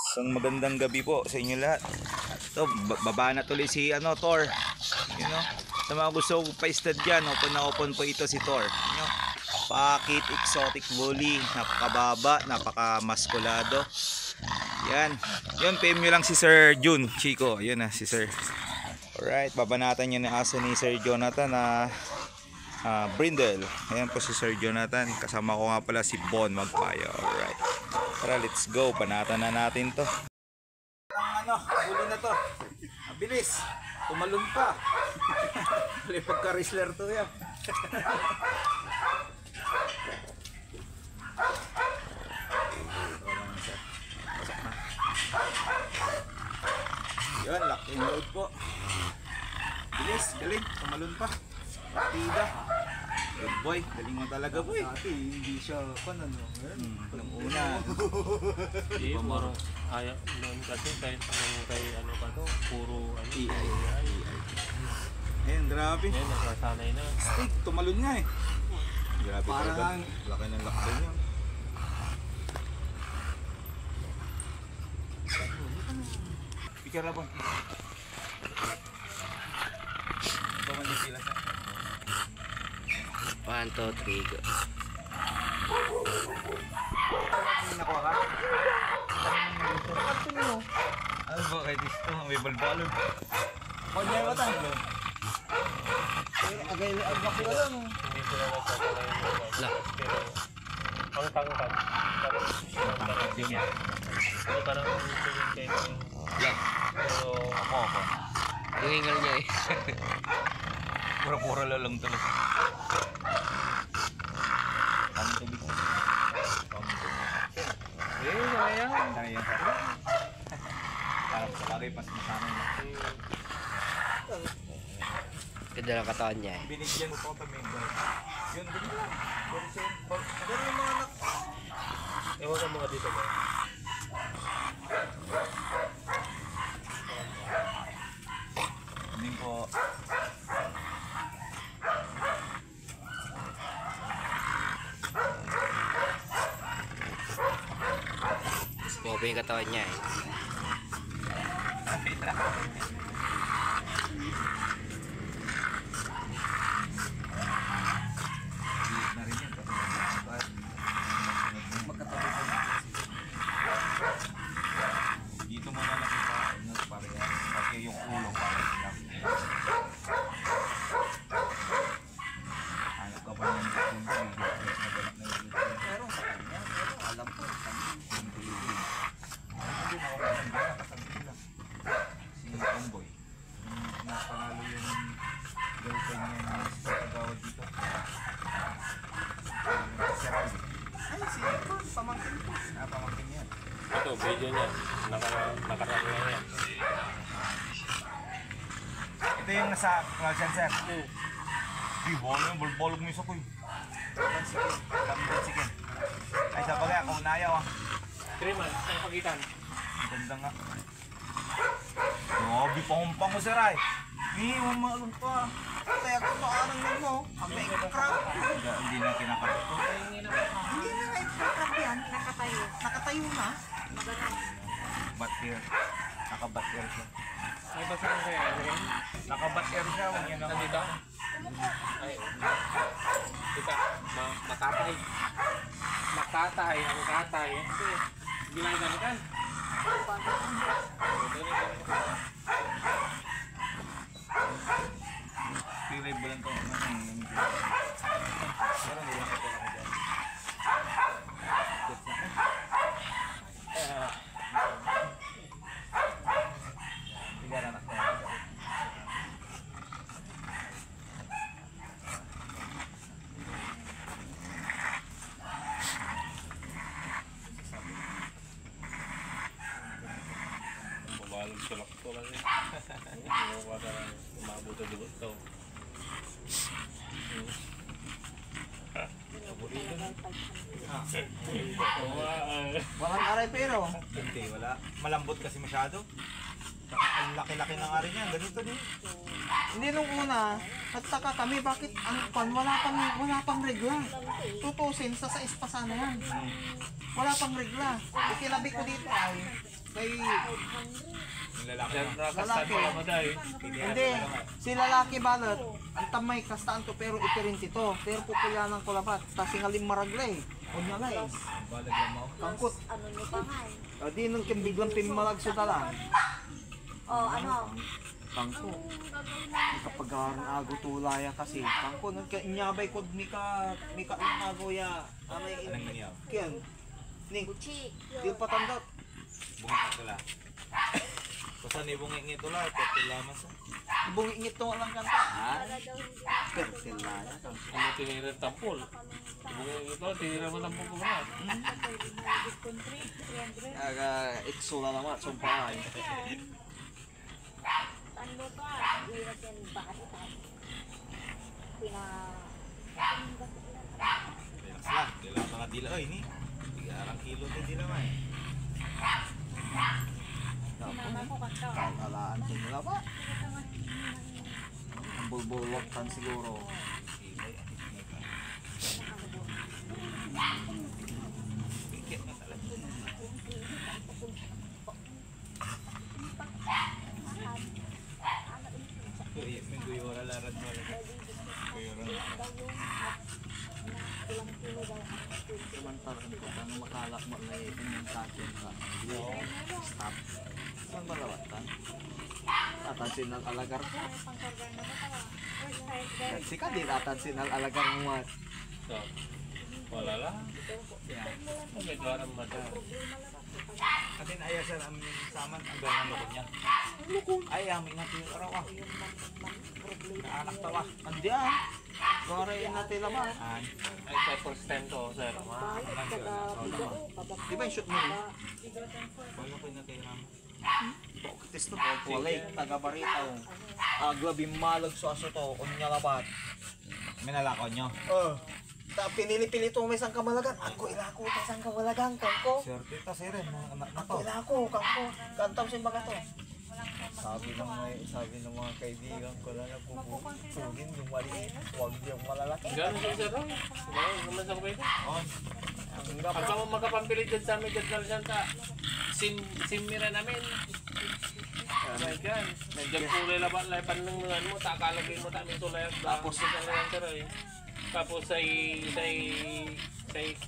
Isang magandang gabi po sa inyo lahat. Ito, baba na tuloy si Thor. You know, sa mga gusto pa-stud dyan, open na open po ito si Thor. You know, Pakit Exotic Bully, napakababa, napakamaskulado. Yan, yun, PM nyo lang si Sir Jun Chico. Yun na si Sir. Alright, babanatan nyo na aso ni Sir Jonathan na Brindle. Ayan po si Sir Jonathan. Kasama ko nga pala si Bon Magpayo. Alright, tara, let's go. Panatan na natin to. Ang huli na to. Mabilis. Tumalon pa. Huli pagka-wrestler to yan. Yan, lock and load po. Bilis, galing. Tumalon pa. Partida. Good boy. Galing mo talaga, boy. Dati, hindi siya Nung una. Hindi, marong ayaw noon kasi kahit kay ano pa to, puro ano. EI. Ayan, grabe. Yan, nakasanay na. Stick, tumalon nga eh. Grabe Parang talaga. Laki ng lockdown niya. Picture na po. Ito man yung pila siya. 1, 2, 3, go. Nakuha ka? Ano ba kay dito? May balbalog. Kanya ba tayo? Agay ang laki na lang. Hindi sila nagsasanay ng La. pero ang tangkad. Pero parang tingin kayo yung La. pero Ako. Yung hingal niya eh. Pura-pura lang talaga. Kami tubig. sayang. Sayang. Parang sa bagay pas masanay na. Ganda ng katawan niya eh. Binigyan mo ko kami. Yun din lang. Pero yung mga anak. Ewan ka mga dito ba? Hindi po. Bobo yung katawan niya eh. Na rin yan. Dito mo na nakita nagpareha. Kasi yung ulo parang lang. Hanap ka pa ng Pero sa kanya, pero alam ko. si Tomboy. Napanalo yung girlfriend niya na pagkagawad dito. Si Ravi. Ay, sige, pamangkin ko. Pamangkin niya. Ito, video niya. Nakaraan lang yan. Ito yung nasa Cloud Sensor. Di, bolo yung bolbolog mo isa ko yun. Kamdan chicken. Ay, sa bagay, ako unayaw ah. 3 months, ang pagitan. Ang ganda nga. Grabe, pangumpang mo sir ay. Hindi mo maalun pa. Kaya kung paanong lang mo, ang may crab. Hindi na kinakalit ko. Hindi na may crab yan. Nakatayo na. Bat here. Nakabat here siya. May basahan kaya rin? Nakabat here siya. Huwag niya naman. Nandito? Ay, kita, makatay. Makatay, ang katay. Kasi, ginagalitan. Pilay ba lang ito? Pero hindi lang ito ako dyan. Tigara na ko. Babalog sa lakto kasi. Umabot sa dugot to. Walang aray pero. Hindi, wala. Malambot kasi masyado. Saka ang laki-laki ng ari niya. Ganito din. Hindi nung una, nagtaka kami bakit wala pang regla. Tutusin sa 6 pa sana yan. Wala pang regla. Ikilabi ko dito ay Kay, Yung lalaki Yan mo. nakasado na ba dahil? hindi, si lalaki balot, ang tamay kastaan to pero ipirinti to. Pero pupulyanan ko labat, tasingalim maraglay. Kunya na eh. Balag lang mo. Kangkot. Ano nyo pa nga eh. O di nung kimbiglang pimalag sa talang. Oh, ano? Kangko. Kapag ago tulaya kasi. Kangko, nagkainyabay ko mika ago ya. Amay Anong nangyari? Kiyan. Ning, Buchi. di patandot. Bunga ito lang. Kusan ibong ngito lang. Pwede lamang sa. Bungingit to lang kanta. Ah? Pertilaya. Ano tinira tampol? Ito, tinira mo tampol ko ba? Aga, iksula naman. Sumpay. Ano pa? Hirap yan bakit pa? Relax lang. Kailangan mga dila. Ay, ni. Tigarang kilo din dila man. Kalalaan ko nila ba? Ang bulbulok kan siguro. Pikit na talaga. May guyora larat mo lang. Guyora lang. Samantalang ko kang makalak mo na yung sakin ka. Stop. Saan ba lawatan? Atansin ng alagar ko. Kasi ka din atansin ng alagar mo. So, wala lang. May garang mata. Atin ayasan ang saman ang ganang lukot niya. Ay, amin natin yung araw ah. Naanak tawa. Andi ah. Gora yun natin laman. An. Ay, sa first time to, sir. Di ba yung shoot mo? Wala ko yung natira mo. Tis to po. Walay. Taga-baritaw. Aglabing malag sa aso to. Kunya labat. May nalakaw nyo. Pinili-pili to may isang kamalagan. Ako ilako ito isang kamalagan. Kangko. Swerte ito, sir. Na Ako to. ilako. Kangko. Kantam sin baga to. Sabi ng mga kaibigan ko na nagpupugin yung maliit. Huwag yung malalaki. Gano'n siya, sir. Gano'n naman sa kuwede. On. Hanggang mo magkapampilit dyan sa amin, dyan dyan sa simira namin. Oh my God. Nandiyan kulay laban ng mo, takalagay mo tamin tulay. Tapos sa lang sir eh. Tapos sa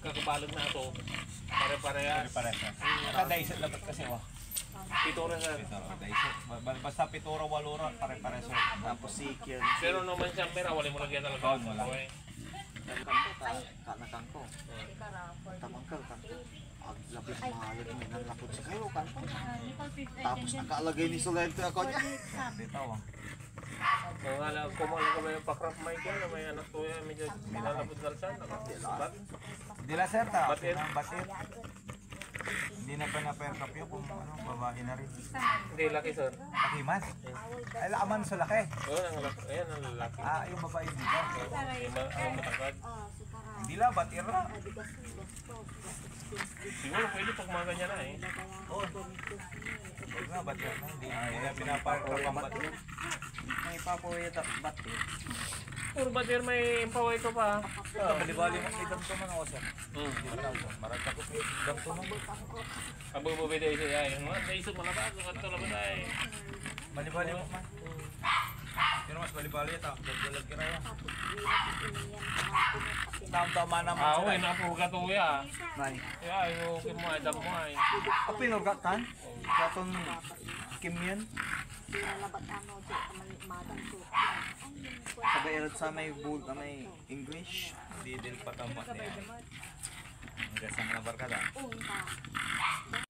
kakabalog na ito. Pare-parehas. Pare-parehas. Kada-isip labat kasi wa. Pitura sir. Basta pituro, waluro, pare-pares. Tapos sikir. Pero naman siya mera, wala mo lagyan talaga. Wala. Okay. Kangko ta. Kanakangko. Tamangkal kangko. Aglabing malag may nanlapot sa kayo kangko. Tapos nakalagay ni Solente ako niya. Dito wa. Kung alam ko mo lang may pakrap mic yan, may anak ko yan, medyo nilalapot dalsan. Dila sir ta. Batir. Batir. Hindi na pa na-percap yun kung ano, babae na rin. Hindi, laki sir. Lakiman. Ay, lakaman sa laki. Oo, ayan ang lalaki. Ah, yung babae dito. Ang matangkad. Hindi la, batir na. Siguro pwede pag mga ganyan na eh. Huwag na, batir na. Hindi na pinaparkap ang batir. May papoy at batir. Puro batir may empaway ko pa. Bali-bali mo kay Damto man ako sir. Maragta ko kay Damto man. Abo mo beda isa ay. Naisip mo na ba? Kanto na ba tayo? Bali-bali mo man. Pero mas bali-bali ito. Dalag kira yan. Tama naman Ah, sila. uy, napuro ka to ya. Nay. Ya, ayo kim mo adam mo ay. Pinugatan. Katon Kim yan. Sinalabat ano, madam to. Sabay erot sa may bul may English. Didil pa tama niya. Hanggang sa mga barkada. Unta.